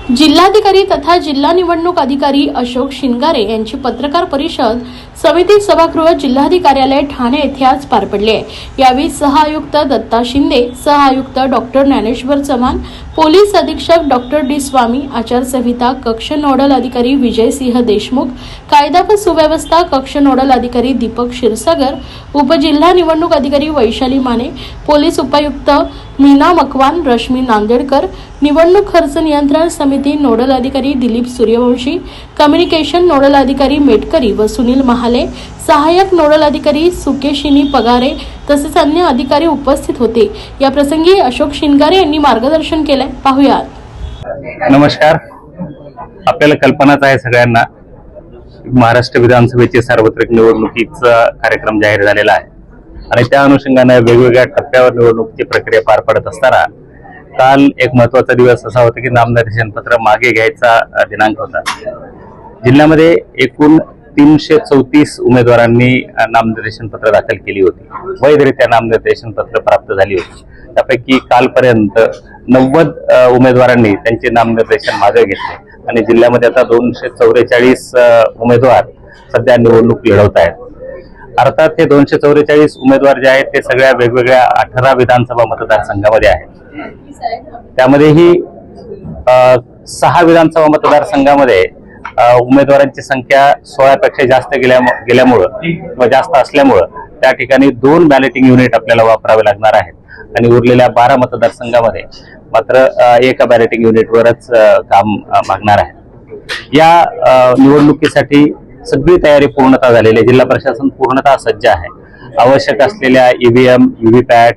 जिल्हाधिकारी तथा जिल्हा निवडणूक अधिकारी अशोक शिंगारे यांची पत्रकार परिषद समिती सभागृह जिल्हाधिकारी कार्यालय ठाणे येथे आज पार पडली आहे। यावेळी सहआयुक्त दत्ता शिंदे, सहआयुक्त डॉक्टर ज्ञानेश्वर चव्हाण, पोलीस अधीक्षक डॉक्टर डी स्वामी, आचारसंहिता कक्ष नोडल अधिकारी विजय सिंह देशमुख, कायदा व सुव्यवस्था कक्ष नोडल अधिकारी दीपक क्षीरसागर, उपजिल्हा निवडणूक अधिकारी वैशाली माने, पोलीस उपायुक्त मीना मकवान, रश्मी नांदेडकर, निवडणूक खर्च नियंत्रण समिती नोडल अधिकारी दिलीप सूर्यवंशी, कम्युनिकेशन नोडल अधिकारी मेटकरी व सुनील महाले, सहाय्यक नोडल अधिकारी सुकेशिनी पगारे तसेच अन्य अधिकारी उपस्थित होते। या प्रसंगी अशोक शिंगारे यांनी मार्गदर्शन केले। पाहूयात। नमस्कार। आपल्याला कल्पनाच आहे सगळ्यांना, महाराष्ट्र विधानसभेचे सार्वत्रिक निवडणुकीचा कार्यक्रम जाहीर झालेला आहे आणि त्या अनुषंगाने वेगवेगळ्या टप्प्यावर निवडणुकीची प्रक्रिया पार पडत असताना काल एक महत्त्वाचा दिवस असा होता की नामनिर्देशन पत्र मागे घ्यायचा दिनांक होता। जिल्ह्यामध्ये एकूण 334 उमेदवारांनी नामनिर्देशन पत्र दाखल केली होती। वैधरित्या नामनिर्देशन पत्र प्राप्त झाली होती। त्यापैकी कालपर्यंत 90 उमेदवारांनी त्यांचे नामनिर्देशन मागे घेतले आणि जिल्ह्यामध्ये आता 244 उमेदवार सध्या निवडणूक लढवत आहेत। अर्थात हे 244 उमेदवार जे आहेत ते सगळ्या वेगवेगळ्या 18 विधानसभा मतदारसंघामध्ये आहेत। त्यामध्येही 6 विधानसभा मतदारसंघामध्ये उमेदवारांची संख्या 16 पेक्षा जास्त गेल्यामुळं किंवा जास्त असल्यामुळं त्या ठिकाणी 2 बॅलेटिंग युनिट आपल्याला वापरावे लागणार आहेत आणि उरलेल्या 12 मतदारसंघामध्ये मात्र एका बॅलेटिंग युनिटवरच काम मागणार आहे। या निवडणुकीसाठी सगळी तयारी पूर्णतः झालेली आहे। जिल्हा प्रशासन पूर्णतः सज्ज आहे। आवश्यक असलेल्या ईव्हीएम, व्हीव्हीपॅट,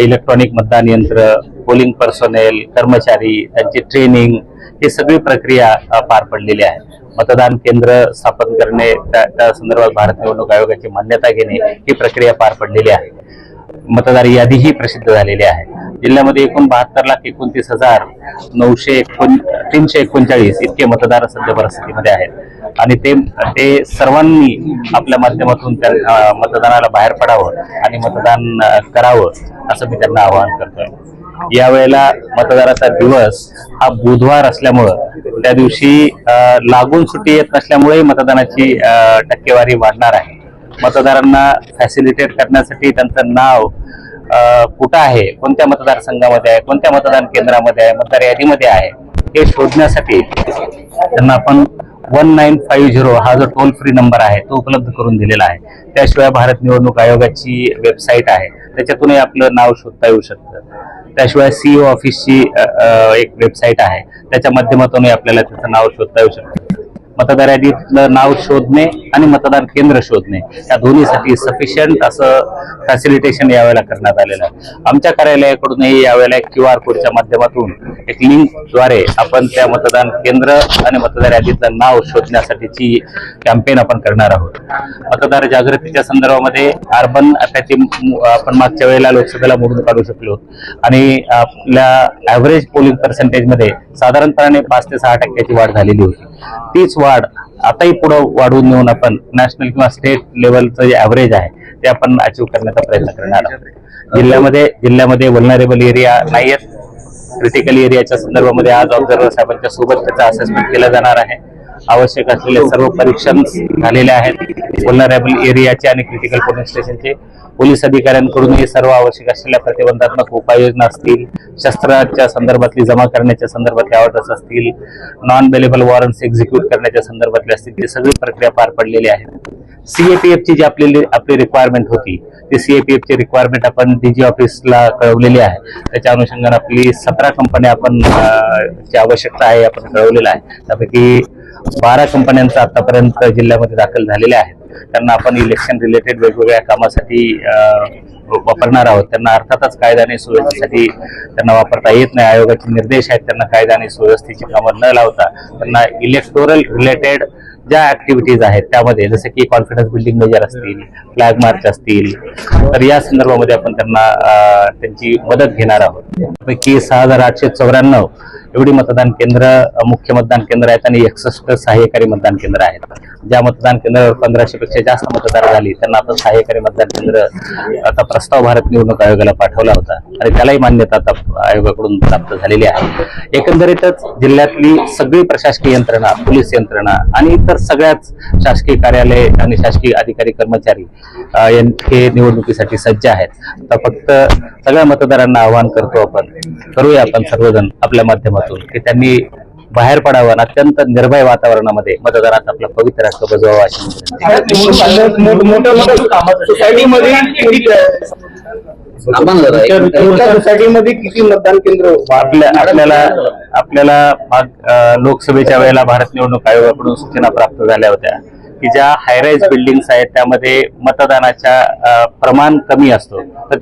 इलेक्ट्रॉनिक मतदान यंत्र, पोलिंग पर्सोनेल, कर्मचारी, त्यांची ट्रेनिंग, ही सगळी प्रक्रिया पार पडलेली आहे। मतदान केंद्र स्थापन करणे, त्या संदर्भात भारत निवडणूक आयोगाची मान्यता घेणे, ही प्रक्रिया पार पडलेली आहे। मतदार यादीही प्रसिद्ध झालेली आहे। जिल्ह्यामध्ये एकूण 72,69,339 इतके मतदार सध्या परिस्थितीमध्ये आहेत आणि ते सर्वांनी आपल्या माध्यमातून त्या मतदानाला बाहेर पडावं आणि मतदान करावं असं मी त्यांना आवाहन करतोय। यावेळेला मतदानाचा दिवस हा बुधवार असल्यामुळं त्या दिवशी लागून सुट्टी येत नसल्यामुळे मतदानाची टक्केवारी वाढणार आहे। मतदारांना फॅसिलिटेट करण्यासाठी त्यांचं नाव कुठं आहे, कोणत्या मतदारसंघामध्ये आहे, कोणत्या मतदान केंद्रामध्ये आहे, मतदार यादीमध्ये आहे, हे शोधण्यासाठी त्यांना आपण 1950 हा जो टोल फ्री नंबर आहे तो उपलब्ध करून दिलेला आहे। त्याशिवाय भारत निवडणूक आयोगाची वेबसाईट आहे, त्याच्यातूनही आपलं नाव शोधता येऊ शकतं। त्याशिवाय सीईओ ऑफिसची एक वेबसाईट आहे, त्याच्या माध्यमातूनही आपल्याला त्याचं नाव शोधता येऊ शकतं। मतदार यादीतलं नाव शोधणे आणि मतदान केंद्र शोधणे या दोन्हीसाठी सफिशियंट असं फॅसिलिटेशन यावेळेला करण्यात आलेलं आहे। आमच्या कार्यालयाकडूनही यावेळेला एक QR कोडच्या माध्यमातून एक लिंकद्वारे आपण त्या मतदान केंद्र आणि मतदार यादीतलं नाव शोधण्यासाठीची कॅम्पेन आपण करणार आहोत। मतदार जागृतीच्या संदर्भामध्ये अर्बन ॲपॅची आपण मागच्या वेळेला लोकसभेला मोडून काढू शकलो आणि आपल्या ॲव्हरेज पोलिंग पर्सेंटेजमध्ये साधारणपणे 5 ते 6% वाढ झालेली होती। तीच वाढ आताही पुढे वाढवून नेऊन आपण नॅशनल किंवा स्टेट लेवलचं जे ॲव्हरेज आहे ते आपण अचीव्ह करण्याचा प्रयत्न करणार आहोत। जिल्ह्यामध्ये व्हल्नरेबल एरिया नाही आहेत। क्रिटिकल एरियाच्या संदर्भामध्ये आज ऑब्झर्व्हर साहेबांच्या सोबत त्याचा असेसमेंट केला जाणार आहे। आवश्यक असलेले सर्व परीक्षण झालेले आहेत। व्हल्नरेबल एरियाचे आणि क्रिटिकल पोलिंग स्टेशनचे पोलीस अधिकाऱ्यांकडूनही सर्व आवश्यक असलेल्या प्रतिबंधात्मक उपाययोजना असतील, शस्त्राच्या संदर्भातली जमा करण्याच्या संदर्भातले ऑर्डर्स असतील, नॉन बेलेबल वॉरंट्स एक्झिक्यूट करण्याच्या संदर्भातले असतील, ती सगळी प्रक्रिया पार पडलेली आहे। CAPFची जी आपली रिक्वायरमेंट होती ती CAPFची रिक्वायरमेंट आपण DG ऑफिसला कळवलेली आहे। त्याच्या अनुषंगाने आपली 17 कंपन्या आपण ची आवश्यकता आहे आपण कळवलेलं आहे। त्यापैकी 12 कंपन्यांचा आतापर्यंत जिल्ह्यामध्ये दाखल झालेल्या आहेत। त्यांना आपण इलेक्शन रिलेटेड वेगवेगळ्या कामासाठी वापरणार आहोत। त्यांना अर्थातच कायदा आणि सुव्यवस्थेसाठी त्यांना वापरता येत नाही। आयोगाचे निर्देश आहेत त्यांना कायदा आणि सुव्यवस्थेची कामं न लावता त्यांना इलेक्टोरल रिलेटेड ज्या ऍक्टिव्हिटीज आहेत त्यामध्ये जसे की कॉन्फिडन्स बिल्डिंग मेजर असतील, फ्लॅग मार्च असतील, तर या संदर्भामध्ये आपण त्यांना त्यांची मदत घेणार आहोत। त्यापैकी 6894 एवढी मतदान केंद्र मुख्य मतदान केंद्र आहेत आणि 61 सहाय्यकारी मतदान केंद्र आहेत। ज्या मतदान केंद्रावर 1500 पेक्षा जास्त मतदार झाली त्यांना आता सहाय्यकारी मतदान केंद्र आता प्रस्ताव भारत निवडणूक आयोगाला पाठवला होता आणि त्यालाही मान्यता आता आयोगाकडून प्राप्त झालेली आहे. एकंदरीतच जिल्ह्यातली सगळी प्रशासकीय यंत्रणा, पोलीस यंत्रणा आणि इतर सगळ्याच शासकीय कार्यालय आणि शासकीय अधिकारी कर्मचारी हे निवडणुकीसाठी सज्ज आहेत. आता फक्त सगळ्या मतदारांना आवाहन करूया आपण सर्वजण आपल्या माध्यमातून की त्यांनी बाहेर पडावं आणि अत्यंत निर्भय वातावरणामध्ये मतदारात आपला पवित्र हक्क बजावावा अशी सोसायटीमध्ये किती मतदान केंद्र आपल्याला लोकसभेच्या वेळेला भारत निवडणूक आयोगाकडून सूचना प्राप्त झाल्या होत्या की ज्या हायराईज बिल्डिंग्स आहेत त्यामध्ये मतदानाच्या प्रमाण कमी असतो, तर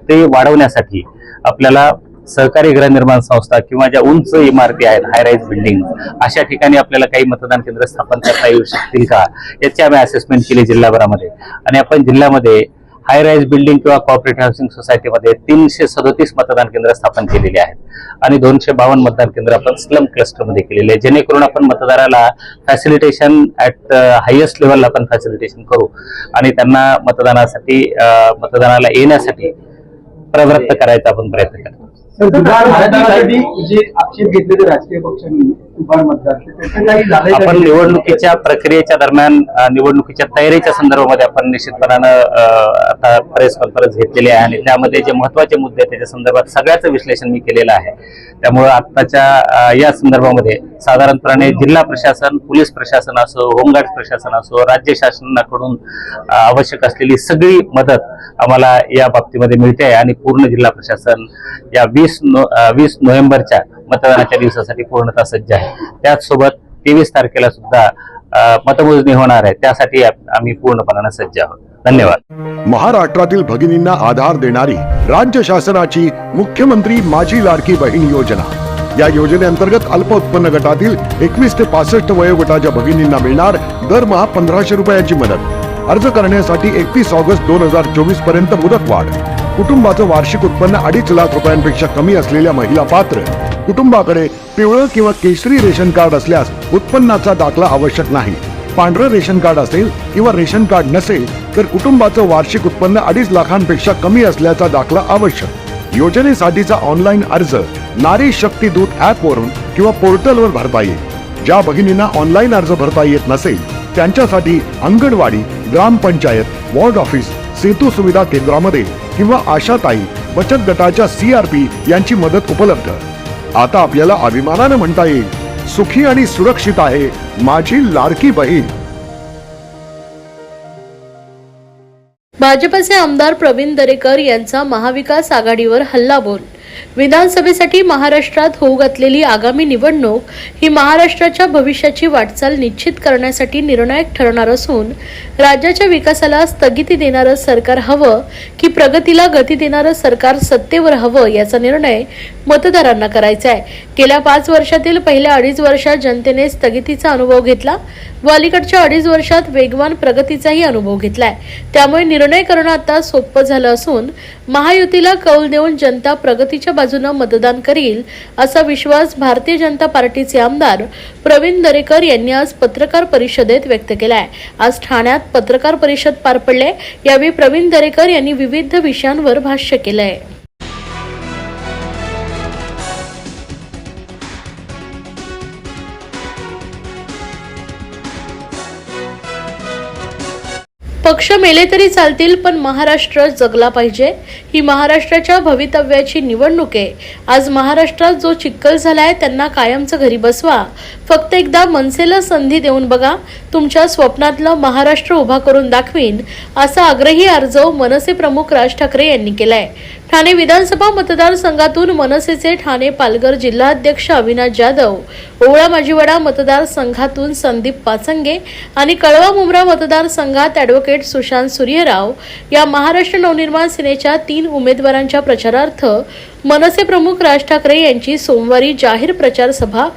ते वाढवण्यासाठी आपल्याला सहकारी गृहनिर्माण संस्था किंवा ज्या उंच इमारती आहेत हायराईज बिल्डिंग अशा ठिकाणी आपल्याला काही मतदान केंद्र स्थापन करता येऊ शकतील का याची आम्ही असेसमेंट केली जिल्हाभरामध्ये. आणि आपण जिल्ह्यामध्ये हायराईज बिल्डिंग किंवा कॉर्पोरेट हाऊसिंग सोसायटीमध्ये 337 मतदान केंद्र स्थापन केलेली आहेत आणि 252 मतदान केंद्र आपण स्लम क्लस्टरमध्ये केलेले आहे, जेणेकरून आपण मतदाराला फॅसिलिटेशन ऍट हायएस्ट लेवलला आपण फॅसिलिटेशन करू आणि त्यांना मतदानाला येण्यासाठी प्रवृत्त करायचा आपण प्रयत्न करतो. जे आक्षेप घेतले राजकीय पक्षांनी आपण निवडणुकीच्या प्रक्रियेच्या दरम्यान निवडणुकीच्या तयारीच्या संदर्भामध्ये आपण निश्चितपणानं आता प्रेस कॉन्फरन्स घेतलेली आहे आणि त्यामध्ये जे महत्वाचे मुद्दे आहेत त्याच्या संदर्भात सगळ्याचं विश्लेषण मी केलेलं आहे. त्यामुळे आत्ताच्या या संदर्भामध्ये साधारणपणे जिल्हा प्रशासन, पोलीस प्रशासन असो, होमगार्ड प्रशासन असो, राज्य शासनाकडून आवश्यक असलेली सगळी मदत आम्हाला या बाबतीमध्ये मिळते आहे आणि पूर्ण जिल्हा प्रशासन या 20 नोव्हेंबरच्या मतदानाच्या दिवसासाठी पूर्णतः सज्ज आहे. त्याचसोबत 23 तारखेला सुद्धा मतमोजणी होणार आहे, त्यासाठी आम्ही पूर्णपणाने सज्ज आहोत. धन्यवाद. महाराष्ट्रातील भगिनींना आधार देणारी राज्य शासनाची मुख्यमंत्री माझी लाडकी बहीण योजना. या योजनेअंतर्गत अल्प उत्पन्न गटातील 21 ते 65 वयोगटाच्या भगिनींना मिळणार दरमहा 1500 रुपयाची मदत. अर्ज करण्यासाठी 31 ऑगस्ट 2024 पर्यंत मुदतवाढ. कुटुंबाचं वार्षिक उत्पन्न 2.5 लाख रुपयांपेक्षा कमी असलेल्या महिला पात्र. कुटुंबाकडे पिवळं किंवा केशरी रेशन कार्ड असल्यास उत्पन्नाचा दाखला आवश्यक नाही. पांढरं रेशन कार्ड असेल किंवा रेशन कार्ड नसेल तर कुटुंबाचं वार्षिक उत्पन्न 2.5 लाखांपेक्षा कमी असल्याचा दाखला आवश्यक. योजनेसाठीचा ऑनलाईन अर्ज नारी शक्ती दूत ऍप वरून किंवा पोर्टलवर भरता येईल. ज्या भगिनींना ऑनलाईन अर्ज भरता येत नसेल त्यांच्यासाठी अंगणवाडी, ग्रामपंचायत, वॉर्ड ऑफिस, सेतू सुविधा केंद्रामध्ये किंवा आशाताई बचत गटाच्या CRP यांची मदत उपलब्ध. आता आपल्याला अभिमानानं म्हणता येईल, सुखी आणि सुरक्षित आहे माझी लाडकी बहीण. भाजपचे आमदार प्रवीण दरेकर यांचा महाविकास आघाडीवर हल्लाबोल. विधानसभेसाठी महाराष्ट्रात होऊ घातलेली आगामी निवडणूक ही महाराष्ट्राच्या भविष्याची वाटचाल निश्चित करण्यासाठी निर्णायक ठरणार असून राज्याच्या विकासाला स्थगिती देणारं सरकार हवं की प्रगतीला गती देणारं सरकार सत्तेवर हवं याचा निर्णय मतदारांना करायचा आहे. गेल्या 5 वर्षातील पहिल्या 2.5 वर्षात जनतेने स्थगितीचा अनुभव घेतला व अलीकडच्या 2.5 वर्षात वेगवान प्रगतीचाही अनुभव घेतलाय. त्यामुळे निर्णय करणं आता सोपं झालं असून महायुतीला कौल देऊन जनता प्रगतीच्या बाजूने मतदान करील असा विश्वास भारतीय जनता पार्टीचे आमदार प्रवीण दरेकर यांनी आज पत्रकार परिषदेत व्यक्त केलाय. आज ठाण्यात पत्रकार परिषद पार पडले. यावेळी प्रवीण दरेकर यांनी विविध विषयांवर भाष्य केलंय. पक्ष मेले तरी चालतील पण महाराष्ट्र जगला पाहिजे. ही महाराष्ट्राच्या भवितव्याची निवडणूक आहे. आज महाराष्ट्रात जो चिक्कल झालाय त्यांना कायमचं घरी बसवा. फक्त एकदा मनसेला संधी देऊन बघा. तुमच्या स्वप्नातलं महाराष्ट्र उभा करून दाखवीन असा आग्रही अर्ज मनसे प्रमुख राज ठाकरे यांनी केलाय. ठाणे विधानसभा मतदारसंघातून मनसेचे ठाणे पालघर जिल्हाध्यक्ष अविनाश जाधव, ओवळा माजिवडा मतदारसंघातून संदीप पाचंगे आणि कळवा मुंब्रा मतदारसंघात ॲडव्होकेट सुशांत सूर्यराव या महाराष्ट्र नवनिर्माण सेनेच्या 3 उमेदवारांच्या प्रचारार्थ मनसे प्रमुख राज ठाकरे यांची सोमवारी जाहीर प्रचार सभा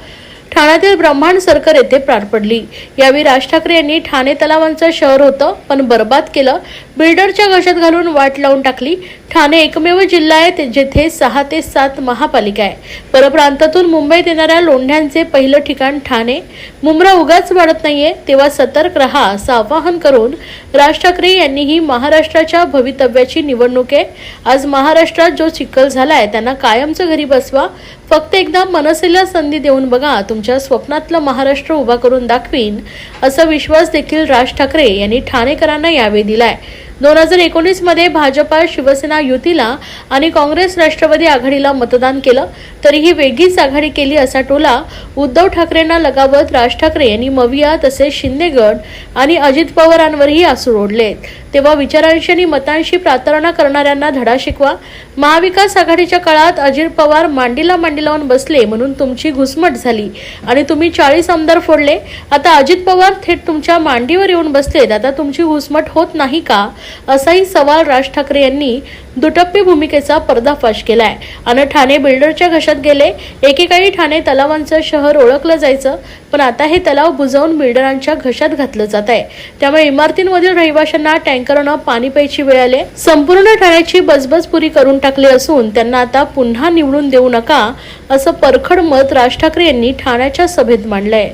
ठाण्यातील ब्रह्मांड सर्कल येथे पार पडली. यावेळी राज ठाकरे यांनी ठाणे तलावांचं शहर होतं पण बर्बाद केलं. बिल्डरच्या घशात घालून वाट लावून टाकली. ठाणे एकमेव जिल्हा आहे जेथे 6 ते 7 महापालिका आहे. परप्रांतातून मुंबईत येणाऱ्या लोंढ्यांचे पहिलं ठिकाण ठाणे. मुंब्रा उगाच वाढत नाहीये, तेव्हा सतर्क रहा असं आवाहन करून राज ठाकरे यांनीही महाराष्ट्राच्या भवितव्याची निवडणूक आहे. आज महाराष्ट्रात जो चिखल झालाय त्यांना कायमचं घरी बसवा. फक्त एकदा मनसेला संधी देऊन बघा, तुमच्या स्वप्नातलं महाराष्ट्र उभा करून दाखवीन असा विश्वास देखील राज ठाकरे यांनी ठाणेकरांना यावेळी दिलाय. 2019 मध्ये भाजपा शिवसेना युतीला आणि काँग्रेस राष्ट्रवादी आघाडीला मतदान केलं, तरीही वेगळीच आघाडी केली असा टोला उद्धव ठाकरेंना लगावत राज ठाकरे यांनी मविया तसेच शिंदेगड आणि अजित पवारांवरही आसूड ओढलेत. तेव्हा विचारांशी आणि मतांशी प्रार्थना करणाऱ्यांना धडा शिकवा. महाविकास आघाडीच्या काळात अजित पवार मांडीला मांडी लावून बसले म्हणून तुमची घुसमट झाली आणि तुम्ही 40 आमदार फोडले. आता अजित पवार थेट तुमच्या मांडीवर येऊन बसलेत, आता तुमची घुसमट होत नाही का, असाही सवाल राज ठाकरे यांनी दुटप्पी भूमिकेचा पर्दाफाश केलाय. आणि ठाणे बिल्डरच्या घशात गेले. एकेकाळी ठाणे तलावांचं शहर ओळखलं जायचं, पण आता हे तलाव बुजवून बिल्डरांच्या घशात घातलं जात आहे. त्यामुळे इमारतींमधील रहिवाशांना टँकरनं पाणी प्यायची वेळ आली. संपूर्ण ठाण्याची बजबज पुरी करून टाकली असून त्यांना आता पुन्हा निवडून देऊ नका असं परखड मत राज ठाकरे यांनी ठाण्याच्या सभेत मांडलंय.